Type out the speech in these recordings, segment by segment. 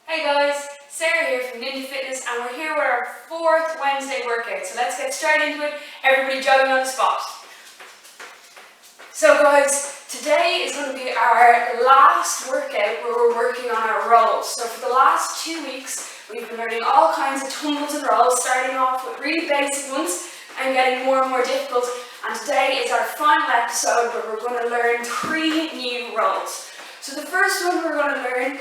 Hey guys, Sarah here from Ninja Fitness and we're here with our fourth Wednesday workout. So let's get straight into it. Everybody jogging on the spot. So guys, today is going to be our last workout where we're working on our rolls. So for the last 2 weeks, we've been learning all kinds of tumbles and rolls, starting off with really basic ones and getting more and more difficult. And today is our final episode where we're going to learn 3 new rolls. So the first one we're going to learn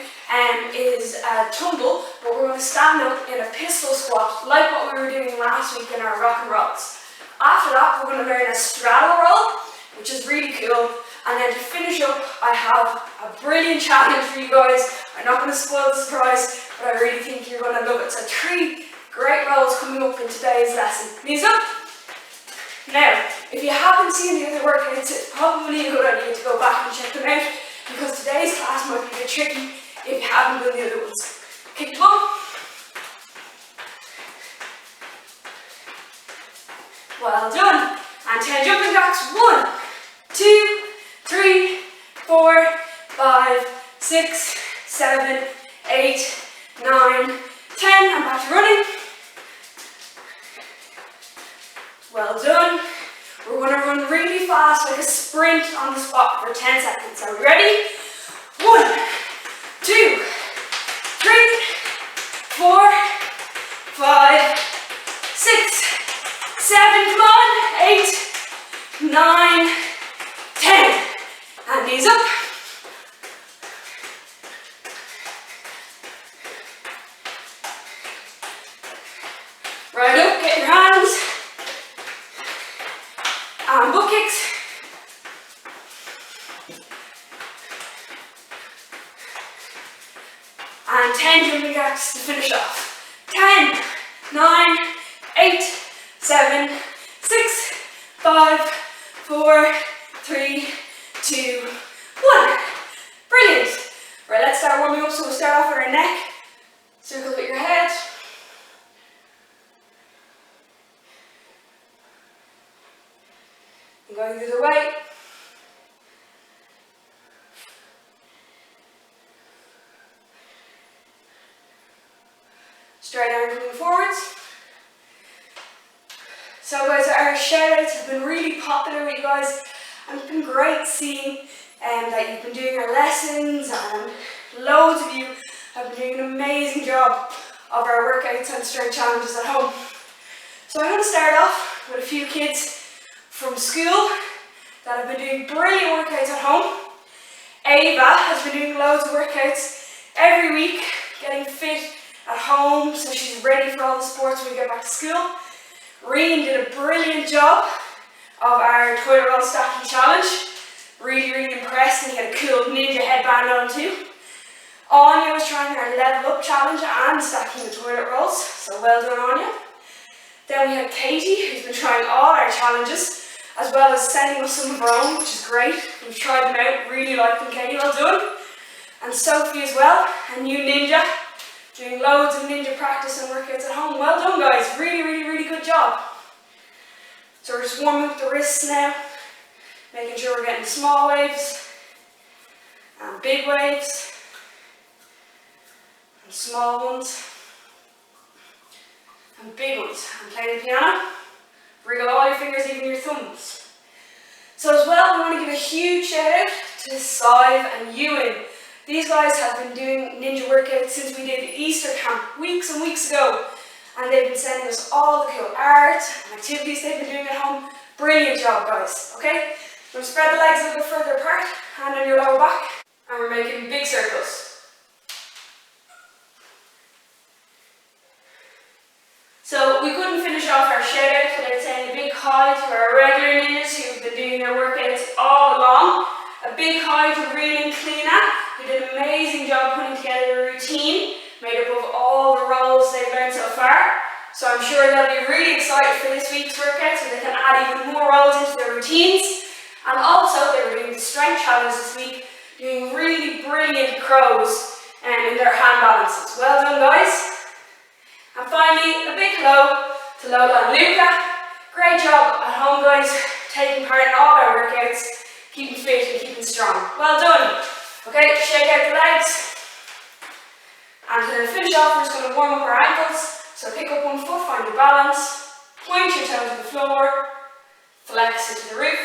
is a tumble, but we're going to stand up in a pistol squat like what we were doing last week in our rock and rolls. After that, we're going to learn a straddle roll, which is really cool. And then to finish up, I have a brilliant challenge for you guys. I'm not going to spoil the surprise, but I really think you're going to love it. So 3 great rolls coming up in today's lesson. Knees up. Now, if you haven't seen the other workouts, it's probably a good idea to go back and check them out, because today's class might be a bit tricky if you haven't done the other ones. Kick the ball. Well done. And 10 jumping jacks. 1, 2, 3, 4, 5, 6, 7, 8, 9, 10. And back to running. Well done. We're going to run really fast, like a sprint on the spot for 10 seconds. Are we ready? 1, 2, 3, 4, 5, 6, 7, come on, 8, 9, 10. And knees up. Right up, get your hands. And butt kicks. And 10 jumping jacks to finish off. 10, 9, 8, 7, 6, 5, 4, 3, 2, 1. Brilliant. Right, let's start warming up. So we'll start off with our neck. Circle with your head. And going the other way. Straight arm coming forwards. So guys, our shout outs have been really popular with you guys, and it's been great seeing that you've been doing our lessons, and loads of you have been doing an amazing job of our workouts and strength challenges at home. So I'm going to start off with a few kids from school that have been doing brilliant workouts at home. Ava has been doing loads of workouts every week, getting fit at home so she's ready for all the sports when we get back to school. Reen did a brilliant job of our toilet roll stacking challenge. Really impressed, and he had a cool ninja headband on too. Anya was trying our level up challenge and stacking the toilet rolls, so well done Anya. Then we had Katie, who's been trying all our challenges, as well as sending us some of her own, which is great. We've tried them out, really like them, Katie, well done. And Sophie as well, a new ninja, doing loads of ninja practice and workouts at home. Well done guys, really good job. So we're just warming up the wrists now, making sure we're getting small waves, and big waves, and small ones, and big ones. And playing the piano, wriggle all your fingers, even your thumbs. So as well, we want to give a huge shout out to Sive and Ewan. These guys have been doing ninja workouts since we did Easter camp weeks and weeks ago, and they've been sending us all the cool art and activities they've been doing at home. Brilliant job guys, okay? We're going to spread the legs a little bit further apart, hand on your lower back, and we're making big circles. So we couldn't finish off our shout out without saying a big hi to our regular ninjas who've been doing their workouts all along. A big hi to Reen and Kleena, who did an amazing job putting together a routine made up of all the rolls they've learned so far. So I'm sure they'll be really excited for this week's workout so they can add even more rolls into their routines. And also they were doing the strength challenge this week, doing really brilliant crows in their hand balances. Well done guys. And finally, a big hello to Lola and Luca. Great job at home guys, taking part in all our workouts, keeping fit and keeping strong. Well done. Okay, shake out the legs. And to then finish off, we're just going to warm up our ankles. So pick up one foot, find your balance, point your toe to the floor, flex it to the roof,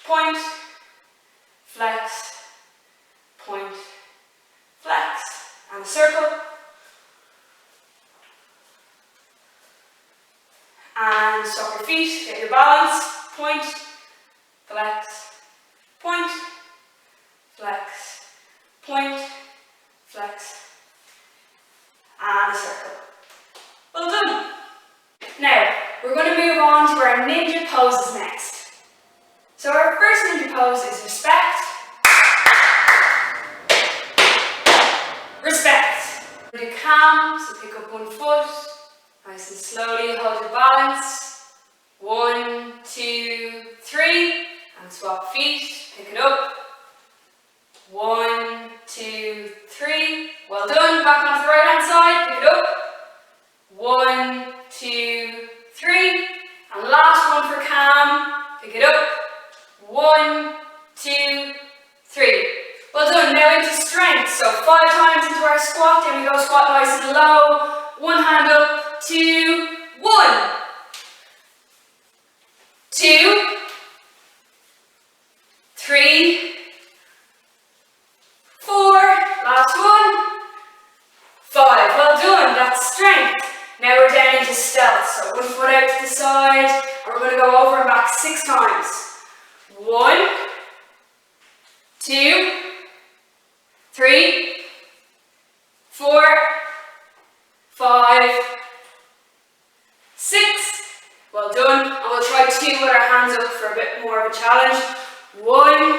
point, flex, point, flex, and a circle. And stop your feet, get your balance, point, flex, point, flex, point, flex, and a circle. Well done. Now, we're going to move on to our ninja poses next. So our first ninja pose is respect, respect. Do calm, so pick up one foot, nice and slowly, hold your balance. 1, 2, 3, and swap feet, pick it up. 1, 2, 3, well done, back onto the right hand side, pick it up. 1, 2, 3, and last one for calm, pick it up. 1, 2, 3. Well done, now into strength, so 5 times into our squat, then we go squat nice and low, one hand up, 2, 1, 2, 3, 4, last one, 5, well done, that's strength. Now we're down into stealth, so one foot out to the side, and we're going to go over and back 6 times. 1, 2, 3, 4, 5, 6. Well done. And we'll try 2 with our hands up for a bit more of a challenge. 1,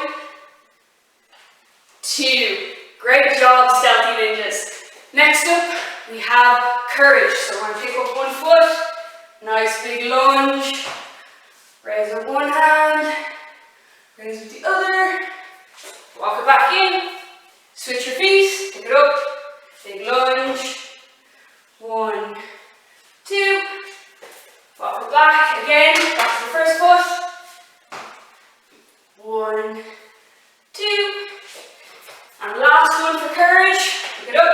2. Great job, stealthy ninjas. Next up, we have courage. So we're going to pick up one foot, nice big lunge, raise with one hand, raise with the other, walk it back in, switch your feet, pick it up, big lunge, 1, 2, walk it back again, back to the first foot, 1, 2, and last one for courage, pick it up,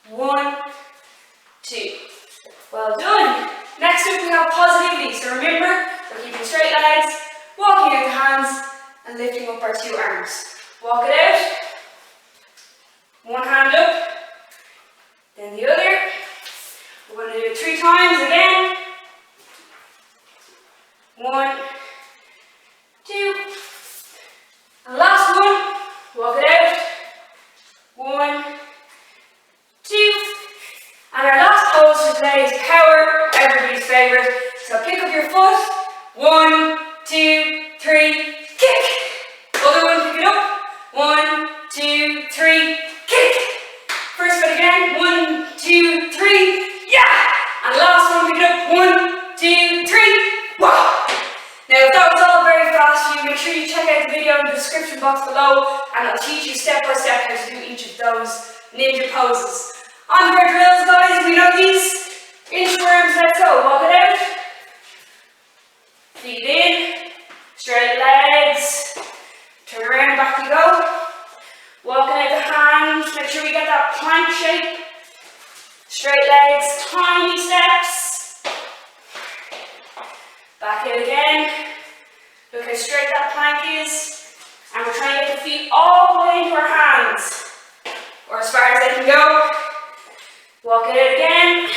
1, 2. Well done. Next up we have positivity. So remember, we're keeping straight legs, walking out the hands, and lifting up our 2 arms. Walk it out. One hand up, then the other. We're going to do it 3 times again. 1, 2. And last one. Walk it out. 1, 2. And our last pose for today is power, everybody's favourite. So pick up your foot, 1, 2, 3, kick. Other one, pick it up, 1, 2, 3, kick. First foot again, 1, 2, 3, yeah. And last one, pick it up, 1, 2, 3, wow. Now if that was all very fast for you, make sure you check out the video in the description box below, and I'll teach you step by step how to do each of those ninja poses. On to our drills, guys. We know these. Inchworms, let's go. Walk it out. Feet in. Straight legs. Turn around, back you go. Walking out the hands. Make sure we get that plank shape. Straight legs, tiny steps. Back out again. Look how straight that plank is. And we're trying to get the feet all the way into our hands, or as far as they can go. Walk it out again.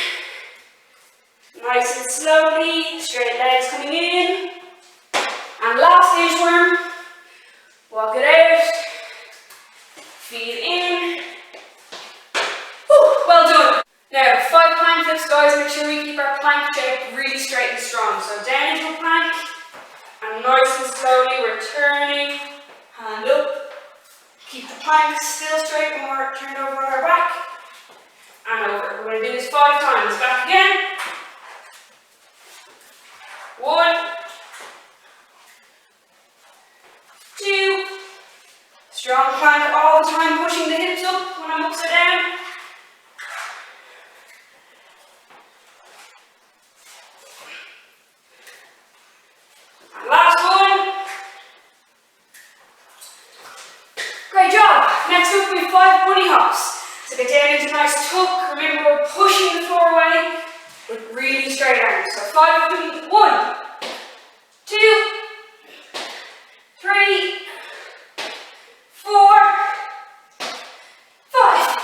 Nice and slowly. Straight legs coming in. And last inchworm. Walk it out. Feet in. Whew, well done. Now, 5 plank flips, guys. Make sure we keep our plank shape really straight and strong. So down into a plank. And nice and slowly we're turning. Hand up. Keep the plank still straight when we're turned over on our back. And over. We're going to do this 5 times. Back again. 1, 2. Strong plank all the time, pushing the hips up when I'm upside down. And last one. Great job. Next up we have 5 bunny hops. So get down into a nice tuck. Remember we're pushing the floor away with really straight arms. So 5 of them. 1, 2, 3, 4, 5.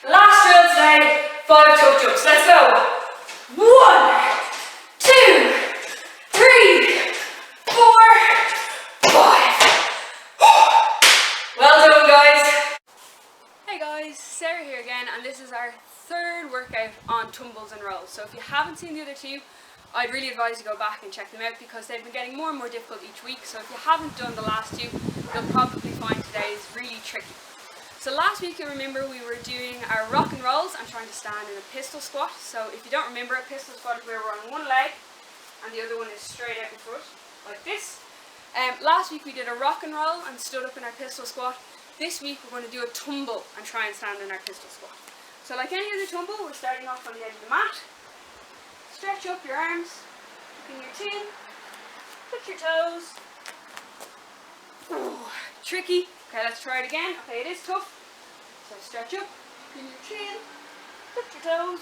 Last drill today, 5 tuck jumps. Let's go. 1, 2, 3, 4, 5. Well done, guys. Hey guys, Sarah here again, and this is our 3rd workout on tumbles and rolls. So if you haven't seen the other 2, I'd really advise you go back and check them out because they've been getting more and more difficult each week. So if you haven't done the last 2, you'll probably find today's really tricky. So last week, you remember we were doing our rock and rolls and trying to stand in a pistol squat. So if you don't remember, a pistol squat is where we're on one leg and the other one is straight out in front, like this. Last week we did a rock and roll and stood up in our pistol squat. This week we're going to do a tumble and try and stand in our pistol squat. So like any other tumble, we're starting off on the edge of the mat. Stretch up your arms, look in your chin, touch your toes. Ooh, tricky. Okay, let's try it again. Okay, it is tough. So stretch up, look in your chin, touch your toes.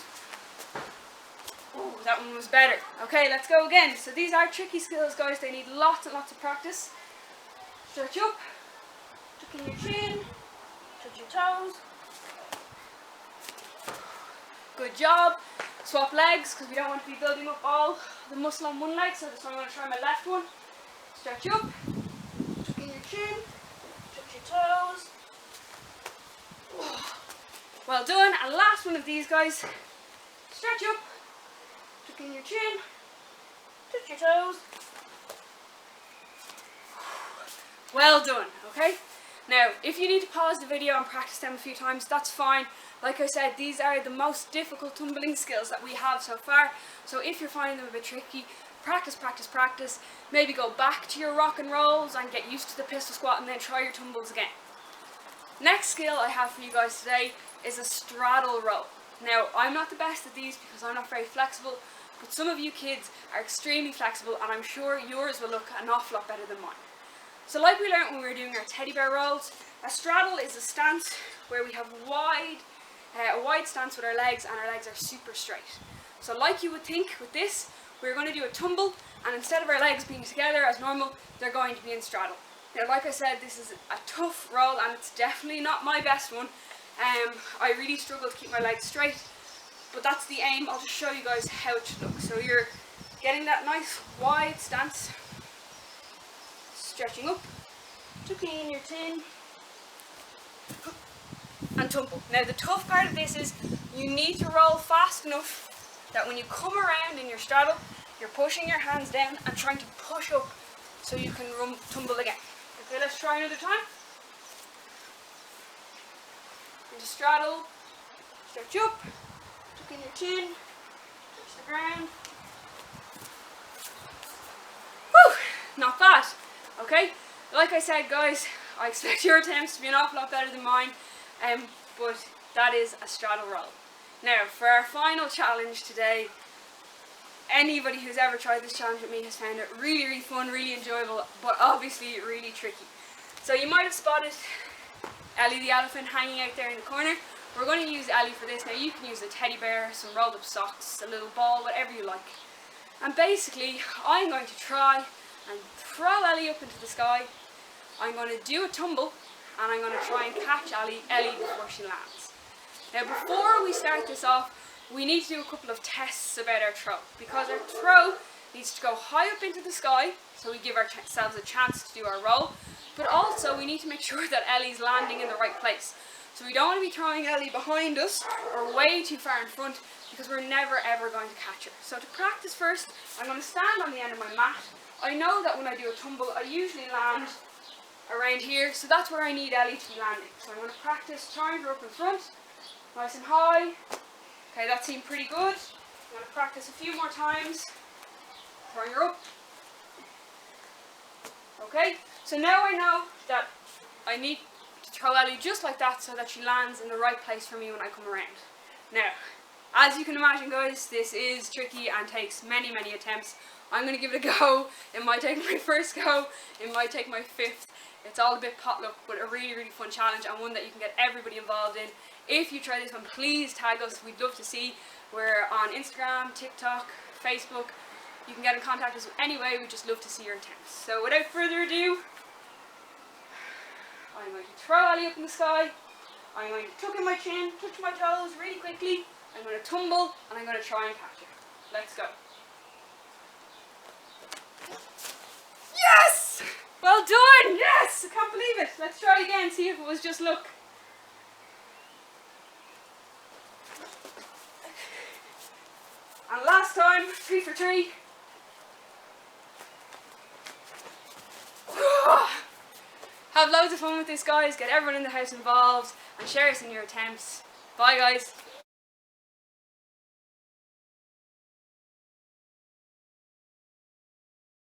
Oh, that one was better. Okay, let's go again. So these are tricky skills, guys. They need lots and lots of practice. Stretch up, tuck in your chin, touch your toes. Good job. Swap legs because we don't want to be building up all the muscle on one leg. So this one I'm going to try my left one. Stretch up, tuck in your chin, touch your toes. Well done. And last one of these, guys. Stretch up, tuck in your chin, touch your toes. Well done, okay? Now, if you need to pause the video and practice them a few times, that's fine. Like I said, these are the most difficult tumbling skills that we have so far. So if you're finding them a bit tricky, practice, practice, practice. Maybe go back to your rock and rolls and get used to the pistol squat and then try your tumbles again. Next skill I have for you guys today is a straddle roll. Now, I'm not the best at these because I'm not very flexible, but some of you kids are extremely flexible and I'm sure yours will look an awful lot better than mine. So like we learned when we were doing our teddy bear rolls, a straddle is a stance where we have a wide stance with our legs and our legs are super straight. So like you would think with this, we're going to do a tumble and instead of our legs being together as normal, they're going to be in straddle. Now like I said, this is a tough roll and it's definitely not my best one. I really struggle to keep my legs straight, but that's the aim. I'll just show you guys how it should look. So you're getting that nice wide stance, stretching up, tucking in your chin, and tumble. Now the tough part of this is you need to roll fast enough that when you come around in your straddle, you're pushing your hands down and trying to push up so you can tumble again. Okay, let's try another time. Into straddle, stretch up, tuck in your chin, touch the ground. Whew, not bad. Okay, like I said, guys, I expect your attempts to be an awful lot better than mine, but that is a straddle roll. Now, for our final challenge today, anybody who's ever tried this challenge with me has found it really, really fun, really enjoyable, but obviously really tricky. So you might have spotted Ellie the elephant hanging out there in the corner. We're going to use Ellie for this. Now you can use a teddy bear, some rolled up socks, a little ball, whatever you like. And basically, I'm going to try and throw Ellie up into the sky. I'm going to do a tumble and I'm going to try and catch Ellie before she lands. Now before we start this off, we need to do a couple of tests about our throw, because our throw needs to go high up into the sky so we give ourselves a chance to do our roll, but also we need to make sure that Ellie's landing in the right place. So we don't want to be throwing Ellie behind us or way too far in front because we're never ever going to catch her. So to practice first, I'm going to stand on the end of my mat. I know that when I do a tumble, I usually land around here, so that's where I need Ellie to be landing. So I'm going to practice throwing her up in front, nice and high. Okay, that seemed pretty good. I'm going to practice a few more times, throwing her up. Okay, so now I know that I need to throw Ellie just like that so that she lands in the right place for me when I come around. Now, as you can imagine, guys, this is tricky and takes many, many attempts. I'm going to give it a go. It might take my first go, it might take my 5th. It's all a bit potluck, but a really, really fun challenge, and one that you can get everybody involved in. If you try this one, please tag us. We'd love to see. We're on Instagram, TikTok, Facebook. You can get in contact with us anyway. We'd just love to see your attempts. So without further ado, I'm going to throw Ollie up in the sky. I'm going to tuck in my chin, touch my toes really quickly. I'm going to tumble, and I'm going to try and catch it. Let's go. Yes! Well done! Yes! I can't believe it. Let's try again, see if it was just luck. And last time, 3 for 3. Have loads of fun with this, guys. Get everyone in the house involved and share us in your attempts. Bye, guys.